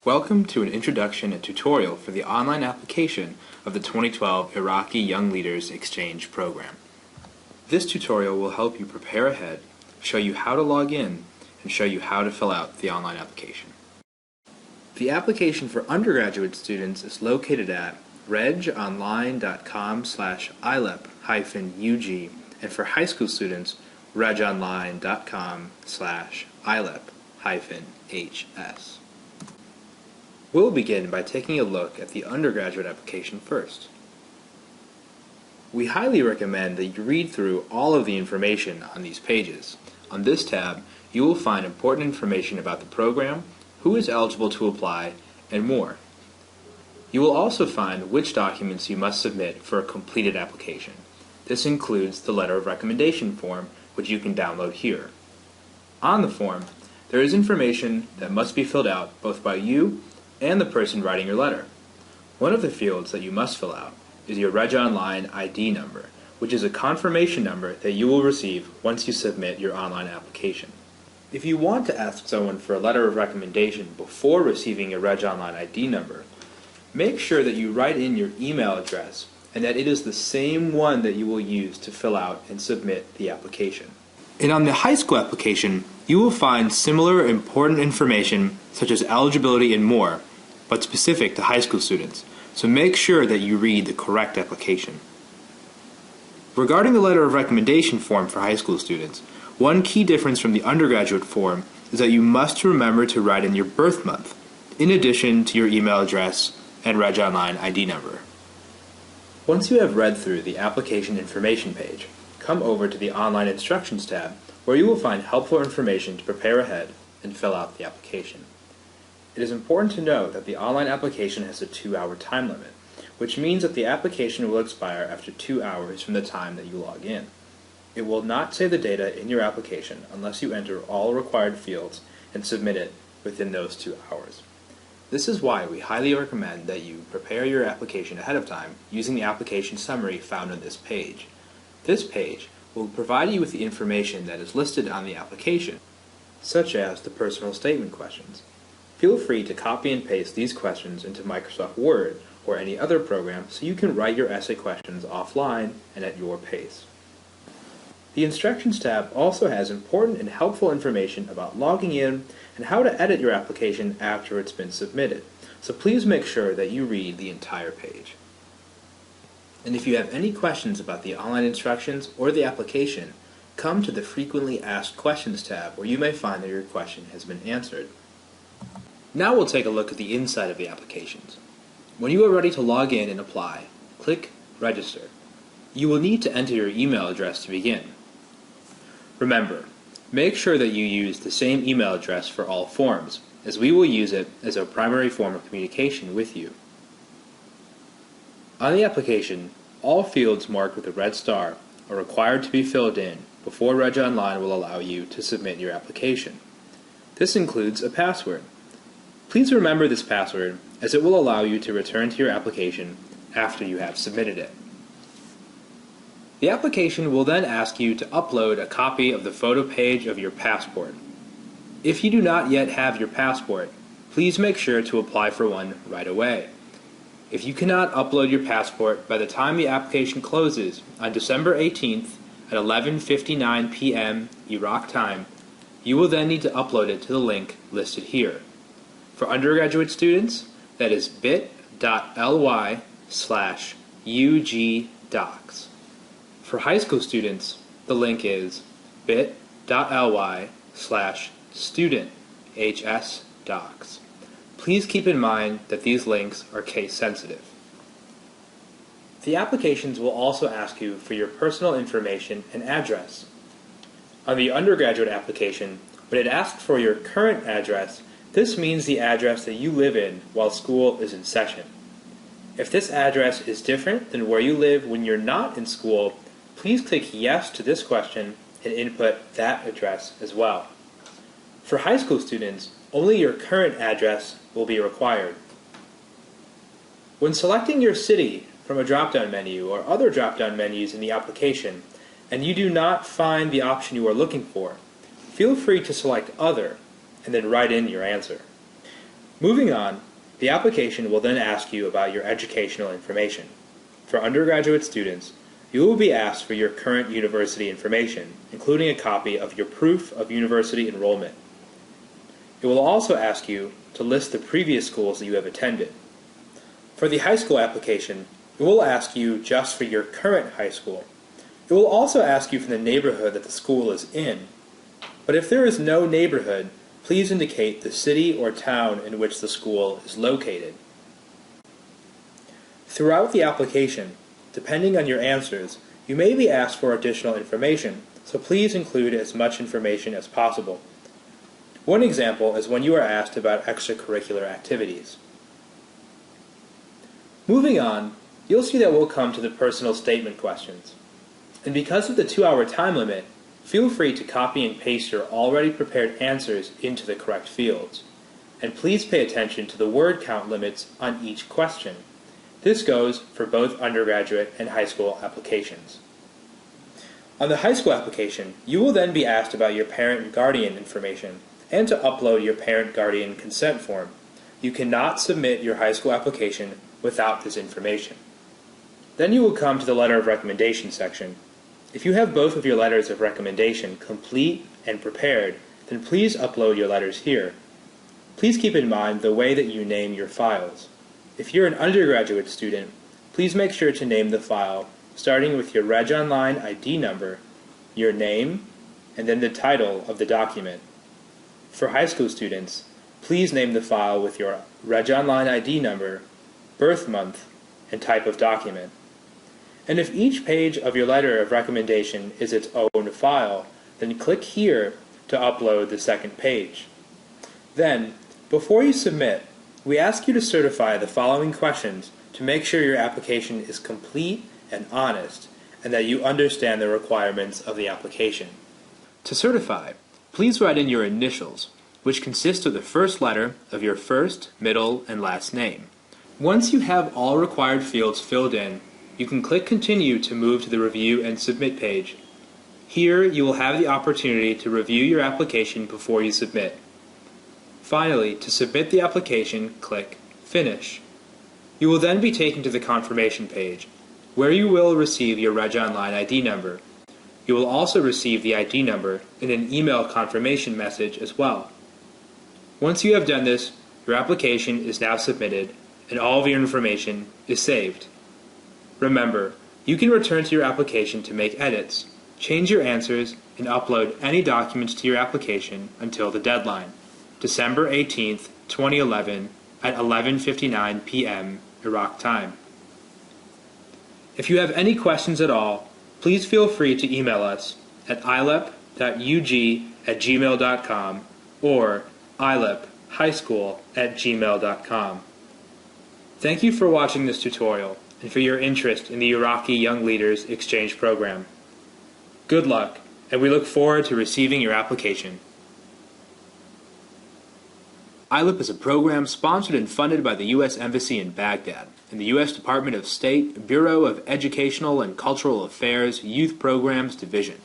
Welcome to an introduction and tutorial for the online application of the 2012 Iraqi Young Leaders Exchange Program. This tutorial will help you prepare ahead, show you how to log in, and show you how to fill out the online application. The application for undergraduate students is located at regonline.com/IYLEP-UG, and for high school students, regonline.com/IYLEP-HS. We'll begin by taking a look at the undergraduate application first. We highly recommend that you read through all of the information on these pages. On this tab, you will find important information about the program, who is eligible to apply, and more. You will also find which documents you must submit for a completed application. This includes the letter of recommendation form, which you can download here. On the form, there is information that must be filled out both by you and the person writing your letter. One of the fields that you must fill out is your RegOnline ID number, which is a confirmation number that you will receive once you submit your online application. If you want to ask someone for a letter of recommendation before receiving a RegOnline ID number, make sure that you write in your email address and that it is the same one that you will use to fill out and submit the application. And on the high school application, you will find similar important information such as eligibility and more, but specific to high school students, so make sure that you read the correct application. Regarding the letter of recommendation form for high school students, one key difference from the undergraduate form is that you must remember to write in your birth month, in addition to your email address and RegOnline ID number. Once you have read through the application information page, come over to the Online Instructions tab, where you will find helpful information to prepare ahead and fill out the application. It is important to note that the online application has a 2-hour time limit, which means that the application will expire after 2 hours from the time that you log in. It will not save the data in your application unless you enter all required fields and submit it within those 2 hours. This is why we highly recommend that you prepare your application ahead of time using the application summary found on this page. This page will provide you with the information that is listed on the application, such as the personal statement questions. Feel free to copy and paste these questions into Microsoft Word or any other program so you can write your essay questions offline and at your pace. The Instructions tab also has important and helpful information about logging in and how to edit your application after it's been submitted, so please make sure that you read the entire page. And if you have any questions about the online instructions or the application, come to the Frequently Asked Questions tab where you may find that your question has been answered. Now we'll take a look at the inside of the applications. When you are ready to log in and apply, click Register. You will need to enter your email address to begin. Remember, make sure that you use the same email address for all forms, as we will use it as our primary form of communication with you. On the application, all fields marked with a red star are required to be filled in before RegOnline will allow you to submit your application. This includes a password. Please remember this password, as it will allow you to return to your application after you have submitted it. The application will then ask you to upload a copy of the photo page of your passport. If you do not yet have your passport, please make sure to apply for one right away. If you cannot upload your passport by the time the application closes on December 18th at 11:59 p.m. Iraq time, you will then need to upload it to the link listed here. For undergraduate students, that is bit.ly/UGDocs. For high school students, the link is bit.ly/StudentHSDocs. Please keep in mind that these links are case sensitive. The applications will also ask you for your personal information and address. On the undergraduate application, when it asks for your current address, this means the address that you live in while school is in session. If this address is different than where you live when you're not in school, please click yes to this question and input that address as well. For high school students, only your current address will be required. When selecting your city from a drop-down menu or other drop-down menus in the application, and you do not find the option you are looking for, feel free to select Other and then write in your answer. Moving on, the application will then ask you about your educational information. For undergraduate students, you will be asked for your current university information, including a copy of your proof of university enrollment. It will also ask you to list the previous schools that you have attended. For the high school application, it will ask you just for your current high school. It will also ask you for the neighborhood that the school is in. But if there is no neighborhood, please indicate the city or town in which the school is located. Throughout the application, depending on your answers, you may be asked for additional information, so please include as much information as possible. One example is when you are asked about extracurricular activities. Moving on, you'll see that we'll come to the personal statement questions. And because of the 2-hour time limit, feel free to copy and paste your already prepared answers into the correct fields. And please pay attention to the word count limits on each question. This goes for both undergraduate and high school applications. On the high school application, you will then be asked about your parent and guardian information and to upload your parent-guardian consent form. You cannot submit your high school application without this information. Then you will come to the letter of recommendation section. If you have both of your letters of recommendation complete and prepared, then please upload your letters here. Please keep in mind the way that you name your files. If you're an undergraduate student, please make sure to name the file starting with your Reg Online ID number, your name, and then the title of the document. For high school students, please name the file with your Reg Online ID number, birth month, and type of document. And if each page of your letter of recommendation is its own file, then click here to upload the second page. Then, before you submit, we ask you to certify the following questions to make sure your application is complete and honest, and that you understand the requirements of the application. To certify, please write in your initials, which consist of the first letter of your first, middle, and last name. Once you have all required fields filled in, you can click Continue to move to the Review and Submit page. Here, you will have the opportunity to review your application before you submit. Finally, to submit the application, click Finish. You will then be taken to the confirmation page, where you will receive your Reg Online ID number. You will also receive the ID number in an email confirmation message as well. Once you have done this, your application is now submitted, and all of your information is saved. Remember, you can return to your application to make edits, change your answers, and upload any documents to your application until the deadline, December 18th, 2011 at 11:59 p.m. Iraq time. If you have any questions at all, please feel free to email us at ilep.ug@gmail.com or ilephighschool@gmail.com. Thank you for watching this tutorial and for your interest in the Iraqi Young Leaders Exchange Program. Good luck, and we look forward to receiving your application. ILEP is a program sponsored and funded by the U.S. Embassy in Baghdad and the U.S. Department of State, Bureau of Educational and Cultural Affairs Youth Programs Division.